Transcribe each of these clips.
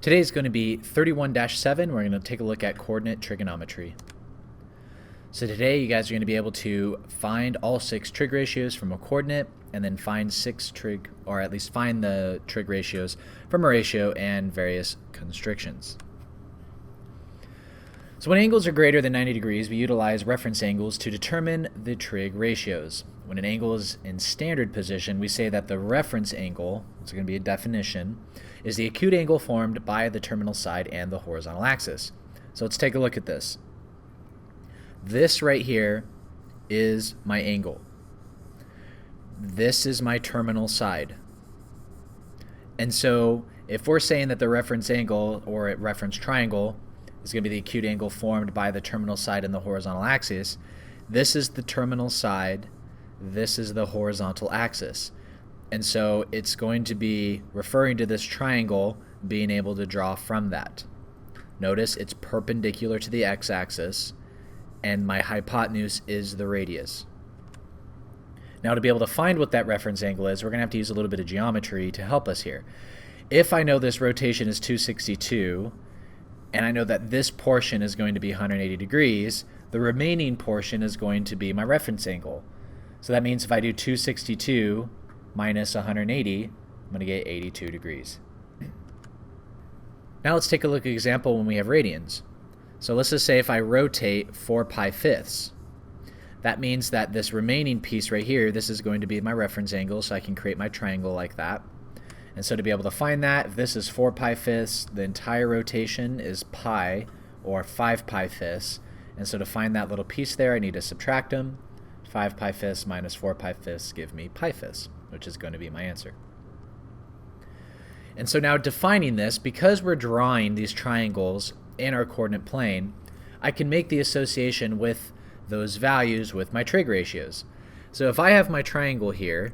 Today is going to be 31-7. We're going to take a look at coordinate trigonometry. So today you guys are going to be able to find all 6 trig ratios from a coordinate and then find find the trig ratios from a ratio and various constrictions. So when angles are greater than 90 degrees, we utilize reference angles to determine the trig ratios. When an angle is in standard position, we say that the reference angle, it's going to be a definition, is the acute angle formed by the terminal side and the horizontal axis. So let's take a look at this. This right here is my angle. This is my terminal side. And so if we're saying that the reference angle or a reference triangle is going to be the acute angle formed by the terminal side and the horizontal axis, this is the terminal side, this is the horizontal axis. And so it's going to be referring to this triangle being able to draw from that. Notice it's perpendicular to the x-axis, and my hypotenuse is the radius. Now to be able to find what that reference angle is, we're going to have to use a little bit of geometry to help us here. If I know this rotation is 262, and I know that this portion is going to be 180 degrees, the remaining portion is going to be my reference angle. So that means if I do 262 minus 180, I'm going to get 82 degrees. Now let's take a look at an example when we have radians. So let's just say if I rotate 4 pi fifths, that means that this remaining piece right here, this is going to be my reference angle, so I can create my triangle like that. And so to be able to find that, if this is 4 pi fifths, the entire rotation is pi, or 5 pi fifths. And so to find that little piece there, I need to subtract them. 5 pi fifths minus 4 pi fifths give me pi fifths, which is going to be my answer. And so now defining this, because we're drawing these triangles in our coordinate plane, I can make the association with those values with my trig ratios. So if I have my triangle here,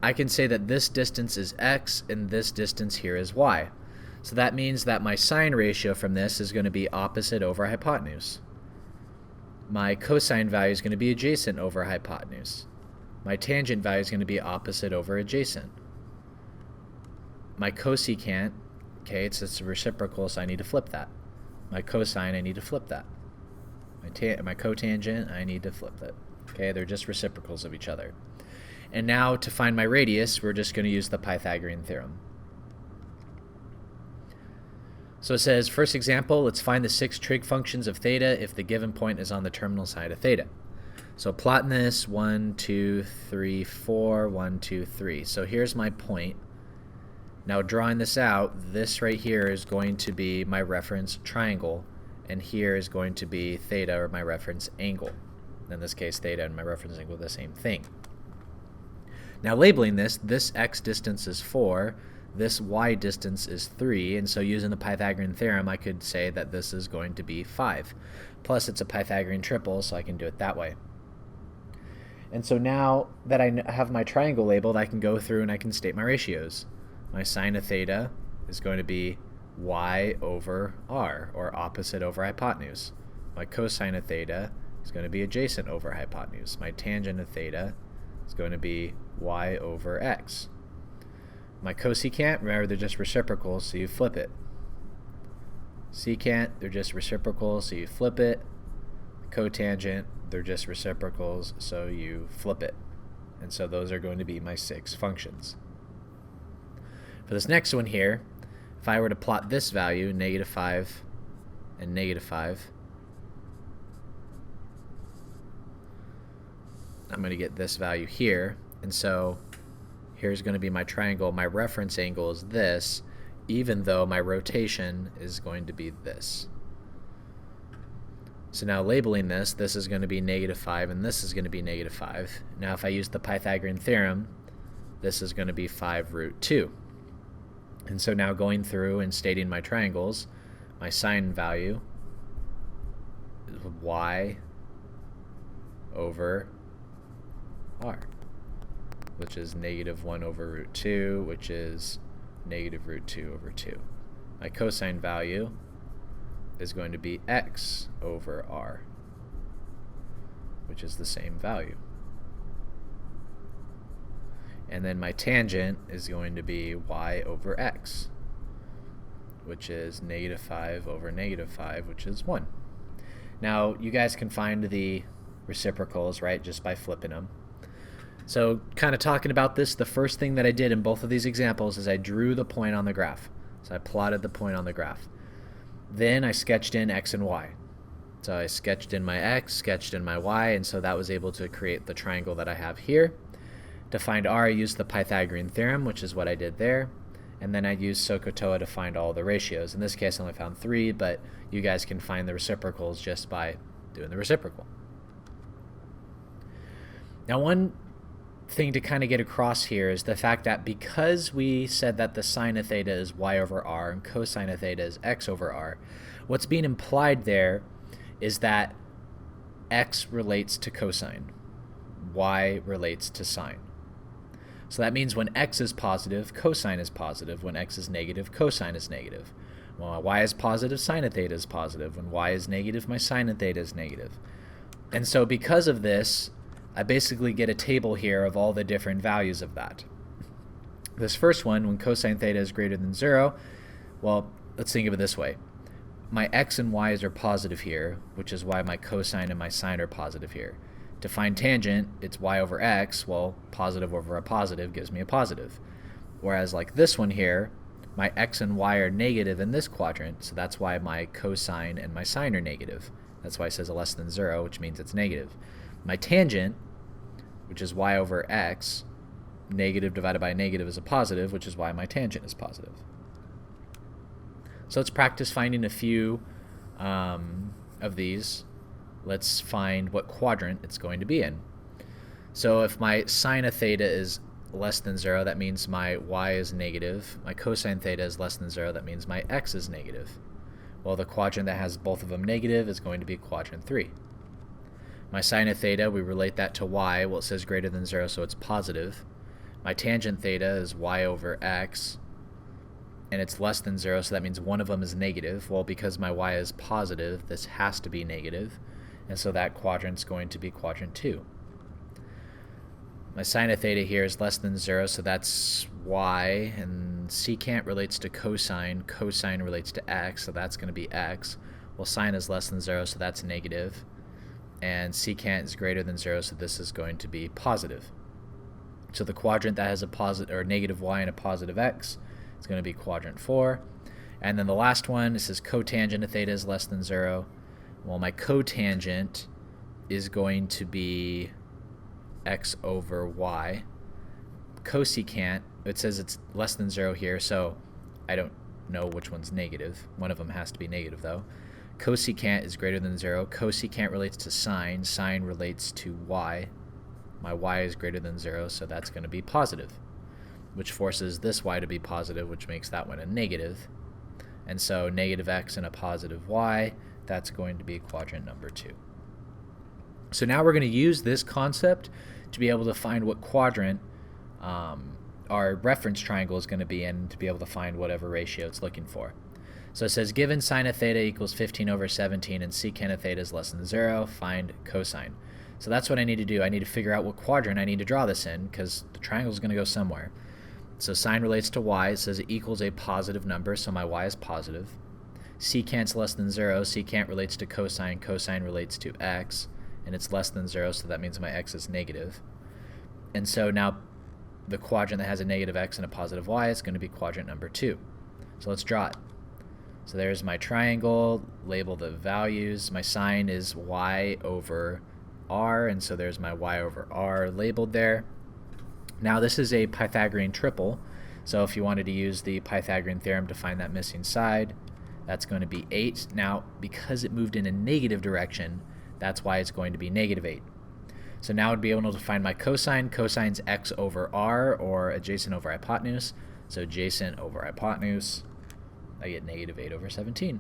I can say that this distance is x and this distance here is y. So that means that my sine ratio from this is going to be opposite over hypotenuse. My cosine value is going to be adjacent over hypotenuse. My tangent value is going to be opposite over adjacent. My cosecant, okay, it's a reciprocal, so I need to flip that. My cosine, I need to flip that. My cotangent, I need to flip it. Okay, they're just reciprocals of each other. And now to find my radius, we're just going to use the Pythagorean Theorem. So it says, first example, let's find the 6 trig functions of theta if the given point is on the terminal side of theta. So plotting this, 1, 2, 3, 4, 1, 2, 3. So here's my point. Now drawing this out, this right here is going to be my reference triangle, and here is going to be theta, or my reference angle. In this case, theta and my reference angle are the same thing. Now labeling this x distance is 4, this y distance is 3, and so using the Pythagorean theorem, I could say that this is going to be 5. Plus it's a Pythagorean triple, so I can do it that way. And so now that I have my triangle labeled, I can go through and I can state my ratios. My sine of theta is going to be y over r, or opposite over hypotenuse. My cosine of theta is going to be adjacent over hypotenuse. My tangent of theta is going to be y over x. My cosecant, remember they're just reciprocals, so you flip it. Secant, they're just reciprocals, so you flip it. Cotangent, they're just reciprocals, so you flip it. And so those are going to be my 6 functions. For this next one here, if I were to plot this value, -5 and -5, I'm going to get this value here. And so here's going to be my triangle. My reference angle is this, even though my rotation is going to be this. So now labeling this is going to be -5 and this is going to be -5. Now if I use the Pythagorean theorem, this is going to be 5 root 2. And so now going through and stating my triangles, my sine value is y over r, which is -1 over root 2, which is negative root 2 over 2. My cosine value is going to be x over r, which is the same value. And then my tangent is going to be y over x, which is -5 over -5, which is 1. Now, you guys can find the reciprocals, right, just by flipping them. So kind of talking about this, the first thing that I did in both of these examples is I drew the point on the graph. So I plotted the point on the graph. Then I sketched in x and y. So I sketched in my x, sketched in my y, and so that was able to create the triangle that I have here. To find r, I used the Pythagorean Theorem, which is what I did there. And then I used SOHCAHTOA to find all the ratios. In this case, I only found 3, but you guys can find the reciprocals just by doing the reciprocal. Now, one thing to kind of get across here is the fact that because we said that the sine of theta is y over r and cosine of theta is x over r, what's being implied there is that x relates to cosine, y relates to sine. So that means when x is positive, cosine is positive. When x is negative, cosine is negative. When y is positive, sine of theta is positive. When y is negative, my sine of theta is negative. And so because of this, I basically get a table here of all the different values of that. This first one, when cosine theta is greater than 0, well, let's think of it this way. My x and y's are positive here, which is why my cosine and my sine are positive here. To find tangent, it's y over x. Well, positive over a positive gives me a positive. Whereas like this one here, my x and y are negative in this quadrant, so that's why my cosine and my sine are negative. That's why it says less than 0, which means it's negative. My tangent, which is y over x, negative divided by negative is a positive, which is why my tangent is positive. So let's practice finding a few of these. Let's find what quadrant it's going to be in. So if my sine of theta is less than 0, that means my y is negative. My cosine theta is less than 0, that means my x is negative. Well, the quadrant that has both of them negative is going to be quadrant 3. My sine of theta, we relate that to y. Well, it says greater than 0, so it's positive. My tangent theta is y over x, and it's less than 0, so that means one of them is negative. Well, because my y is positive, this has to be negative, and so that quadrant's going to be quadrant 2. My sine of theta here is less than 0, so that's y, and secant relates to cosine. Cosine relates to x, so that's going to be x. Well, sine is less than 0, so that's negative. And secant is greater than 0, so this is going to be positive. So the quadrant that has a positive or negative y and a positive x is going to be quadrant 4. And then the last one, it says cotangent of theta is less than 0. Well, my cotangent is going to be x over y. Cosecant, it says it's less than 0 here, so I don't know which one's negative. One of them has to be negative, though. Cosecant is greater than 0. Cosecant relates to sine. Sine relates to y. My y is greater than 0, so that's going to be positive, which forces this y to be positive, which makes that one a negative. And so negative x and a positive y, that's going to be quadrant number 2. So now we're going to use this concept to be able to find what quadrant our reference triangle is going to be in, to be able to find whatever ratio it's looking for. So it says given sine of theta equals 15 over 17 and secant of theta is less than 0, find cosine. So that's what I need to do. I need to figure out what quadrant I need to draw this in, because the triangle is going to go somewhere. So sine relates to y. It says it equals a positive number, so my y is positive. Secant's less than 0. Secant relates to cosine. Cosine relates to x, and it's less than 0, so that means my x is negative. And so now the quadrant that has a negative x and a positive y is going to be quadrant number 2. So let's draw it. So there's my triangle, label the values. My sine is y over r, and so there's my y over r labeled there. Now this is a Pythagorean triple, so if you wanted to use the Pythagorean theorem to find that missing side, that's going to be 8. Now, because it moved in a negative direction, that's why it's going to be negative 8. So now I'd be able to find my cosine. Cosine's x over r, or adjacent over hypotenuse. So adjacent over hypotenuse, I get negative 8 over 17.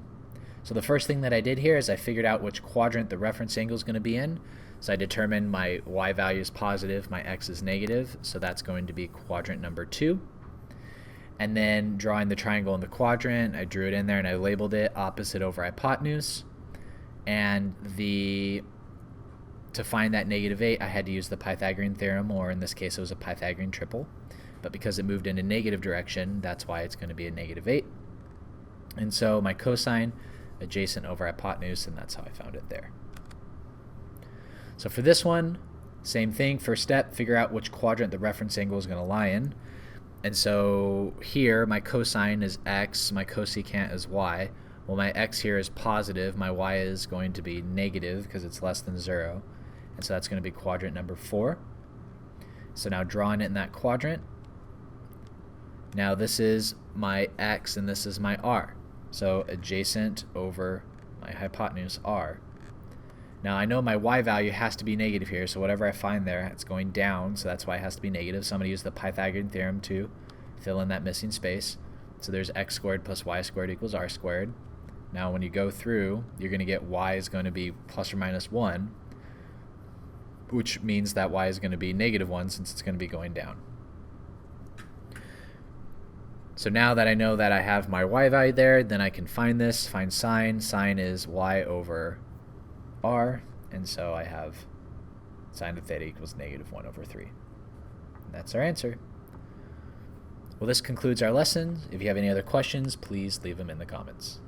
So the first thing that I did here is I figured out which quadrant the reference angle is going to be in. So I determined my y value is positive, my x is negative, so that's going to be quadrant number 2. And then drawing the triangle in the quadrant, I drew it in there and I labeled it opposite over hypotenuse. And the to find that -8, I had to use the Pythagorean theorem, or in this case it was a Pythagorean triple. But because it moved in a negative direction, that's why it's going to be a -8. And so my cosine adjacent over hypotenuse, and that's how I found it there. So for this one, same thing. First step, figure out which quadrant the reference angle is going to lie in. And so here, my cosine is x, my cosecant is y. Well, my x here is positive, my y is going to be negative because it's less than 0. And so that's going to be quadrant number 4. So now drawing it in that quadrant, now this is my x and this is my r. So adjacent over my hypotenuse r. Now I know my y value has to be negative here, so whatever I find there, it's going down, so that's why it has to be negative. So I'm going to use the Pythagorean theorem to fill in that missing space. So there's x squared plus y squared equals r squared. Now when you go through, you're going to get y is going to be plus or minus 1, which means that y is going to be -1 since it's going to be going down. So now that I know that I have my y value there, then I can find this, find sine. Sine is y over r, and so I have sine of theta equals -1/3. And that's our answer. Well, this concludes our lesson. If you have any other questions, please leave them in the comments.